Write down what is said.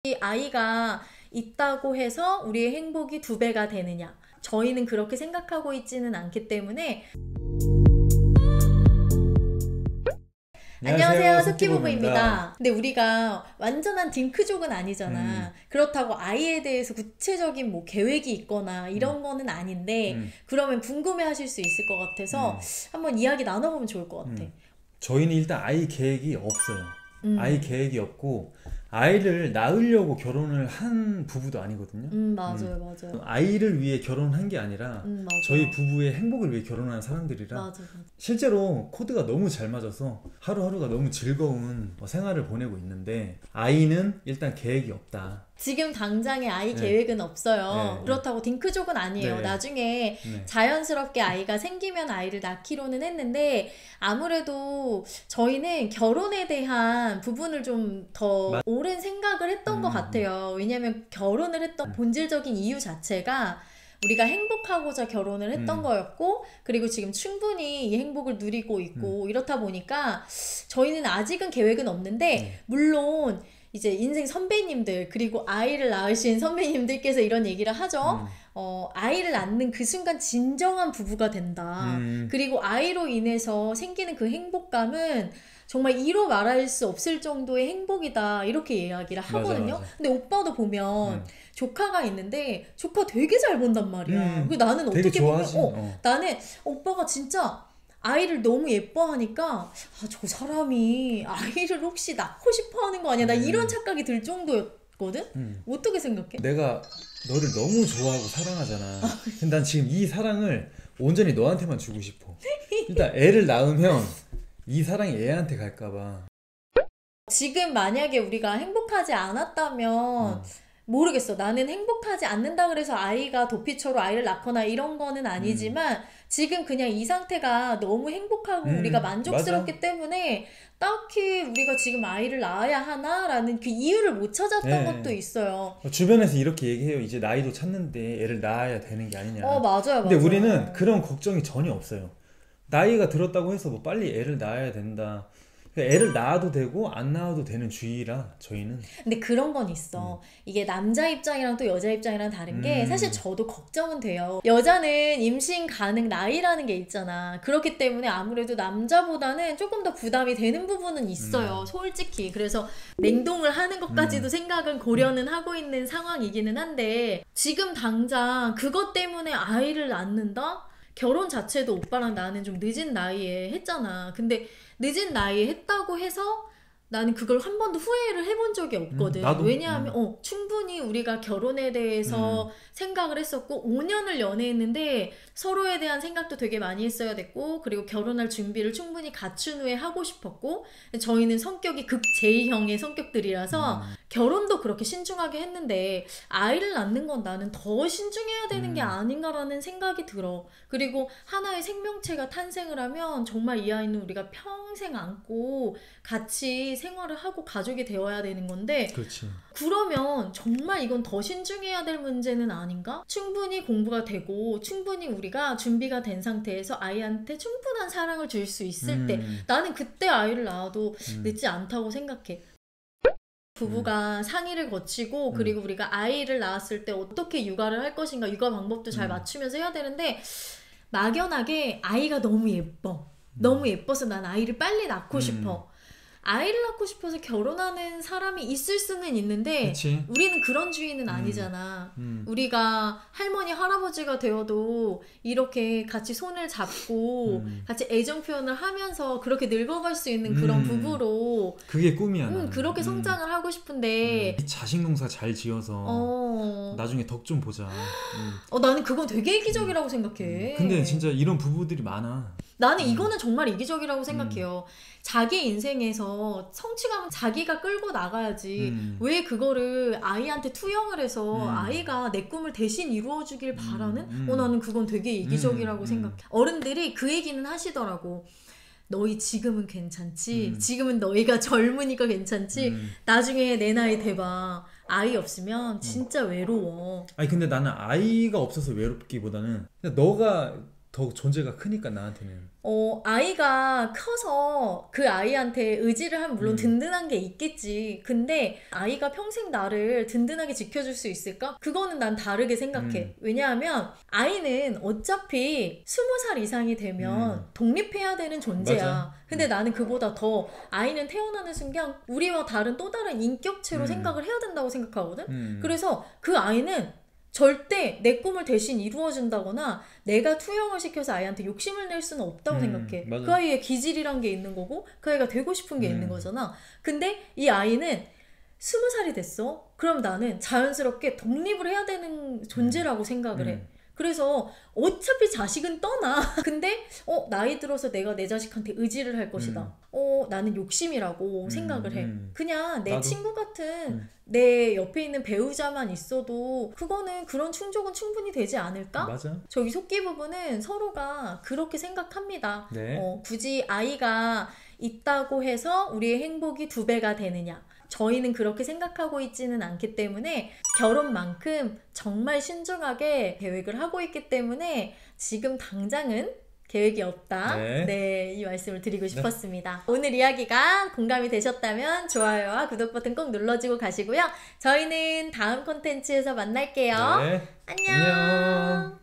이 아이가 있다고 해서 우리의 행복이 2배가 되느냐? 저희는 그렇게 생각하고 있지는 않기 때문에. 안녕하세요, 토끼부부입니다. 근데 우리가 완전한 딩크족은 아니잖아. 그렇다고 아이에 대해서 구체적인 뭐 계획이 있거나 이런 거는 아닌데 그러면 궁금해 하실 수 있을 것 같아서 한번 이야기 나눠보면 좋을 것 같아. 저희는 일단 아이 계획이 없어요. 아이 계획이 없고 아이를 낳으려고 결혼을 한 부부도 아니거든요. 맞아요, 맞아요. 아이를 위해 결혼한 게 아니라 저희 부부의 행복을 위해 결혼한 사람들이라 맞아. 실제로 코드가 너무 잘 맞아서 하루하루가 너무 즐거운 생활을 보내고 있는데 아이는 일단 계획이 없다. 지금 당장에 아이 계획은 없어요. 네. 그렇다고 딩크족은 아니에요. 네. 나중에 자연스럽게 아이가 생기면 아이를 낳기로는 했는데 아무래도 저희는 결혼에 대한 부분을 좀 더 오랜 생각을 했던 것 같아요. 왜냐하면 결혼을 했던 본질적인 이유 자체가 우리가 행복하고자 결혼을 했던 거였고, 그리고 지금 충분히 이 행복을 누리고 있고 이렇다 보니까 저희는 아직은 계획은 없는데 물론 이제 인생 선배님들 그리고 아이를 낳으신 선배님들께서 이런 얘기를 하죠. 아이를 낳는 그 순간 진정한 부부가 된다. 그리고 아이로 인해서 생기는 그 행복감은 정말 이로 말할 수 없을 정도의 행복이다. 이렇게 이야기를 하거든요. 맞아. 근데 오빠도 보면 조카가 있는데 조카 되게 잘 본단 말이야. 그리고 나는 되게 어떻게 좋아하지. 보면 나는 오빠가 진짜 아이를 너무 예뻐하니까 아, 저 사람이 아이를 혹시 낳고 싶어 하는 거 아니야? 나 이런 착각이 들 정도였거든? 어떻게 생각해? 내가 너를 너무 좋아하고 사랑하잖아. 근데 난 지금 이 사랑을 온전히 너한테만 주고 싶어. 일단 애를 낳으면 이 사랑이 애한테 갈까봐. 지금 만약에 우리가 행복하지 않았다면 모르겠어. 나는 행복하지 않는다 그래서 아이가 도피처로 아이를 낳거나 이런 거는 아니지만 지금 그냥 이 상태가 너무 행복하고 우리가 만족스럽기 맞아. 때문에 딱히 우리가 지금 아이를 낳아야 하나라는 그 이유를 못 찾았던 것도 있어요. 주변에서 이렇게 얘기해요. 이제 나이도 찼는데 애를 낳아야 되는 게 아니냐. 맞아요. 근데 우리는 그런 걱정이 전혀 없어요. 나이가 들었다고 해서 뭐 빨리 애를 낳아야 된다. 애를 낳아도 되고 안 낳아도 되는 주의라 저희는. 근데 그런 건 있어. 이게 남자 입장이랑 또 여자 입장이랑 다른 게 사실 저도 걱정은 돼요. 여자는 임신 가능 나이라는 게 있잖아. 그렇기 때문에 아무래도 남자보다는 조금 더 부담이 되는 부분은 있어요. 솔직히. 그래서 냉동을 하는 것까지도 생각은 고려는 하고 있는 상황이기는 한데 지금 당장 그것 때문에 아이를 낳는다? 결혼 자체도 오빠랑 나는 좀 늦은 나이에 했잖아. 근데 늦은 나이에 했다고 해서 나는 그걸 한 번도 후회를 해본 적이 없거든. 나도. 왜냐하면 충분히 우리가 결혼에 대해서 생각을 했었고 5년을 연애했는데 서로에 대한 생각도 되게 많이 했어야 됐고 그리고 결혼할 준비를 충분히 갖춘 후에 하고 싶었고 저희는 성격이 극 J형의 성격들이라서 결혼도 그렇게 신중하게 했는데 아이를 낳는 건 나는 더 신중해야 되는 게 아닌가라는 생각이 들어. 그리고 하나의 생명체가 탄생을 하면 정말 이 아이는 우리가 평생 안고 같이 생활을 하고 가족이 되어야 되는 건데 그렇지. 그러면 정말 이건 더 신중해야 될 문제는 아닌가? 충분히 공부가 되고 충분히 우리가 준비가 된 상태에서 아이한테 충분한 사랑을 줄 수 있을 때 나는 그때 아이를 낳아도 늦지 않다고 생각해. 부부가 상의를 거치고 그리고 우리가 아이를 낳았을 때 어떻게 육아를 할 것인가 육아 방법도 잘 맞추면서 해야 되는데 막연하게 아이가 너무 예뻐. 너무 예뻐서 난 아이를 빨리 낳고 싶어. 아이를 낳고 싶어서 결혼하는 사람이 있을 수는 있는데 그치. 우리는 그런 주의는 아니잖아. 우리가 할머니 할아버지가 되어도 이렇게 같이 손을 잡고 같이 애정 표현을 하면서 그렇게 늙어갈 수 있는 그런 부부로 그게 꿈이야. 나는. 그렇게 성장을 하고 싶은데 자식 농사 잘 지어서 나중에 덕 좀 보자. 나는 그건 되게 이기적이라고 생각해. 근데 진짜 이런 부부들이 많아. 나는 이거는 정말 이기적이라고 생각해요. 자기 인생에서 성취감은 자기가 끌고 나가야지 왜 그거를 아이한테 투영을 해서 아이가 내 꿈을 대신 이루어주길 바라는? 나는 그건 되게 이기적이라고 생각해. 어른들이 그 얘기는 하시더라고. 너희 지금은 괜찮지? 지금은 너희가 젊으니까 괜찮지? 나중에 내 나이 돼봐. 아이 없으면 진짜 외로워. 아니 근데 나는 아이가 없어서 외롭기보다는 그냥 너가 더 존재가 크니까 나한테는. 아이가 커서 그 아이한테 의지를 하면 물론 든든한 게 있겠지. 근데 아이가 평생 나를 든든하게 지켜줄 수 있을까? 그거는 난 다르게 생각해. 왜냐하면 아이는 어차피 20살 이상이 되면 독립해야 되는 존재야. 맞아. 근데 나는 그보다 더 아이는 태어나는 순간 우리와 다른 또 다른 인격체로 생각을 해야 된다고 생각하거든. 그래서 그 아이는 절대 내 꿈을 대신 이루어준다거나 내가 투영을 시켜서 아이한테 욕심을 낼 수는 없다고 생각해. 맞아. 그 아이의 기질이란 게 있는 거고 그 아이가 되고 싶은 게 있는 거잖아. 근데 이 아이는 20살이 됐어? 그럼 나는 자연스럽게 독립을 해야 되는 존재라고 생각을 해. 그래서 어차피 자식은 떠나. 근데 나이 들어서 내가 내 자식한테 의지를 할 것이다. 나는 욕심이라고 생각을 해. 그냥 내 나도. 친구 같은 내 옆에 있는 배우자만 있어도 그거는 그런 충족은 충분히 되지 않을까? 맞아. 저기 속기 부부는 서로가 그렇게 생각합니다. 네. 굳이 아이가 있다고 해서 우리의 행복이 2배가 되느냐. 저희는 그렇게 생각하고 있지는 않기 때문에 결혼만큼 정말 신중하게 계획을 하고 있기 때문에 지금 당장은 계획이 없다. 네. 이 말씀을 드리고 싶었습니다. 오늘 이야기가 공감이 되셨다면 좋아요와 구독 버튼 꼭 눌러주고 가시고요. 저희는 다음 콘텐츠에서 만날게요. 네. 안녕.